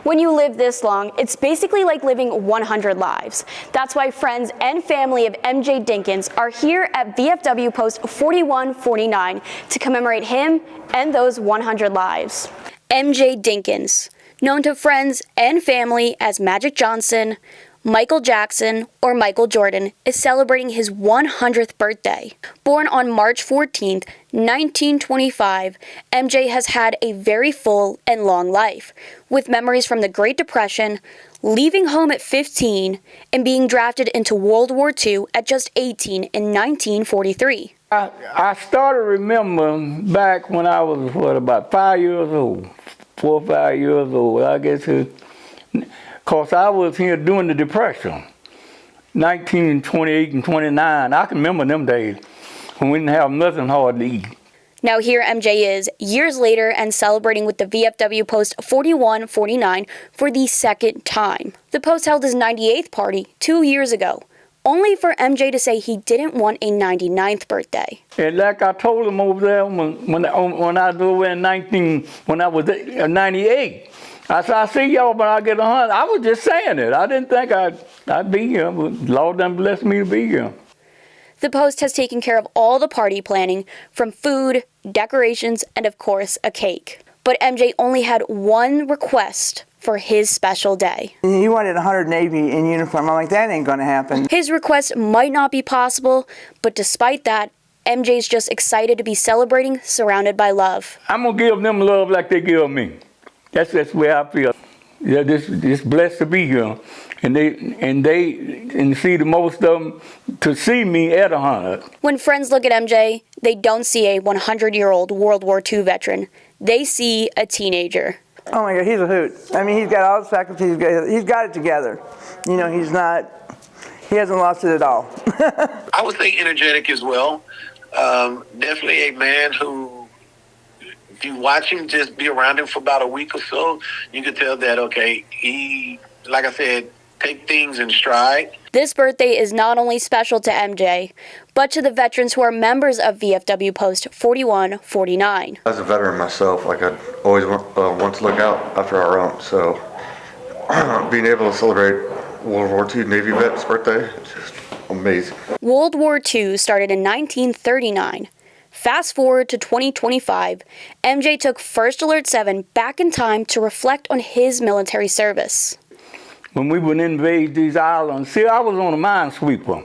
When you live this long, it's basically like living 100 lives. That's why friends and family of MJ Dinkins are here at VFW Post 4149 to commemorate him and those 100 lives. MJ Dinkins, known to friends and family as Magic Johnson, Michael Jackson, or Michael Jordan, is celebrating his 100th birthday. Born on March 14th, 1925, MJ has had a very full and long life, with memories from the Great Depression, leaving home at 15, and being drafted into World War II at just 18 in 1943. I started remembering back when I was, about 5 years old, 4 or 5 years old, I guess. Because I was here during the Depression, 1928 and 29. I can remember them days when we didn't have nothing hard to eat. Now here MJ is, years later, and celebrating with the VFW Post 4149 for the second time. The Post held his 98th party 2 years ago, only for MJ to say he didn't want a 99th birthday. And like I told him over there when I was over in 98, I said, I'll see y'all when I get 100. I was just saying it. I didn't think I'd be here, but Lord done blessed me to be here. The Post has taken care of all the party planning, from food, decorations, and of course, a cake. But MJ only had one request for his special day. He wanted 100 Navy in uniform. I'm like, that ain't gonna happen. His request might not be possible, but despite that, MJ's just excited to be celebrating surrounded by love. I'm gonna give them love like they give me. That's the way I feel. Yeah, just blessed to be here, and see the most of them to see me at 100. When friends look at MJ, they don't see a 100-year-old World War II veteran. They see a teenager. Oh my God, he's a hoot. I mean, he's got all his faculties. He's got it together. You know, he hasn't lost it at all. I would say energetic as well. Definitely a man who, if you watch him, just be around him for about a week or so, you can tell that, okay, he, like I said, take things in stride. This birthday is not only special to MJ, but to the veterans who are members of VFW Post 4149. As a veteran myself, like I always want to look out after our own, so being able to celebrate World War II Navy vet's birthday is just amazing. World War II started in 1939. Fast forward to 2025, MJ took First Alert 7 back in time to reflect on his military service. When we would invade these islands, see, I was on a minesweeper.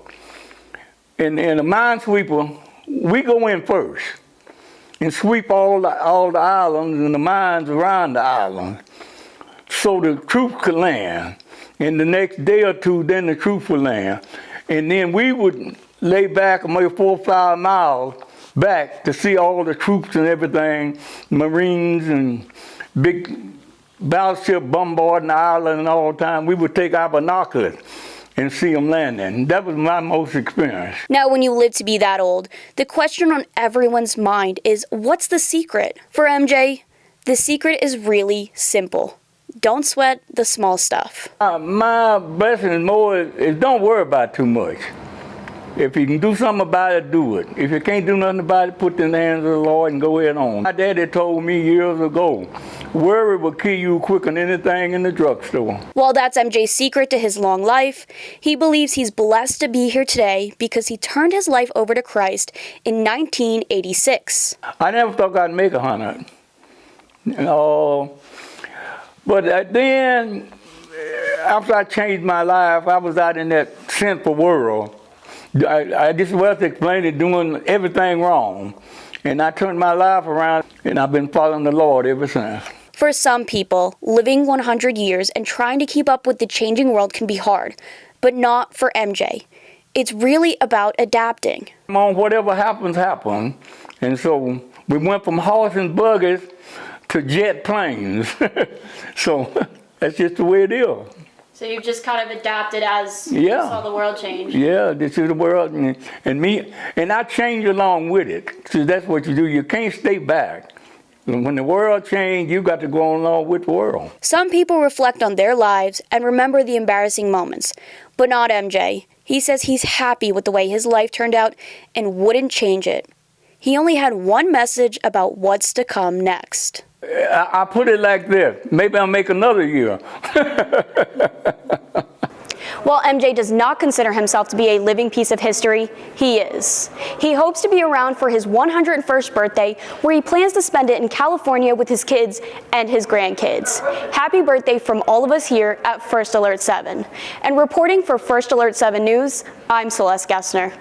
And in a minesweeper, we go in first and sweep all the islands and the mines around the island so the troops could land. And the next day or two, then the troops would land. And then we would lay back maybe 4 or 5 miles back to see all the troops and everything, Marines and big battleship bombarding the island and all the time. We would take our binoculars and see them landing. That was my most experience. Now, when you live to be that old, the question on everyone's mind is, what's the secret? For MJ, the secret is really simple. Don't sweat the small stuff. My blessing more is don't worry about too much. If you can do something about it, do it. If you can't do nothing about it, put it in the hands of the Lord and go ahead on. My daddy told me years ago, worry will kill you quicker than anything in the drugstore. While that's MJ's secret to his long life, he believes he's blessed to be here today because he turned his life over to Christ in 1986. I never thought I'd make 100. But then, after I changed my life, I was out in that sinful world. I just was explaining doing everything wrong. And I turned my life around, and I've been following the Lord ever since. For some people, living 100 years and trying to keep up with the changing world can be hard, but not for MJ. It's really about adapting. On whatever happens, happens. And so we went from horse and buggies to jet planes. So that's just the way it is. So you've just kind of adapted as you saw the world change. Yeah, this is the world, and I change along with it. So that's what you do. You can't stay back. When the world changed, you got to go along with the world. Some people reflect on their lives and remember the embarrassing moments, but not MJ. He says he's happy with the way his life turned out and wouldn't change it. He only had one message about what's to come next. I put it like this, maybe I'll make another year. While MJ does not consider himself to be a living piece of history, he is. He hopes to be around for his 101st birthday, where he plans to spend it in California with his kids and his grandkids. Happy birthday from all of us here at First Alert 7. And reporting for First Alert 7 News, I'm Celeste Gessner.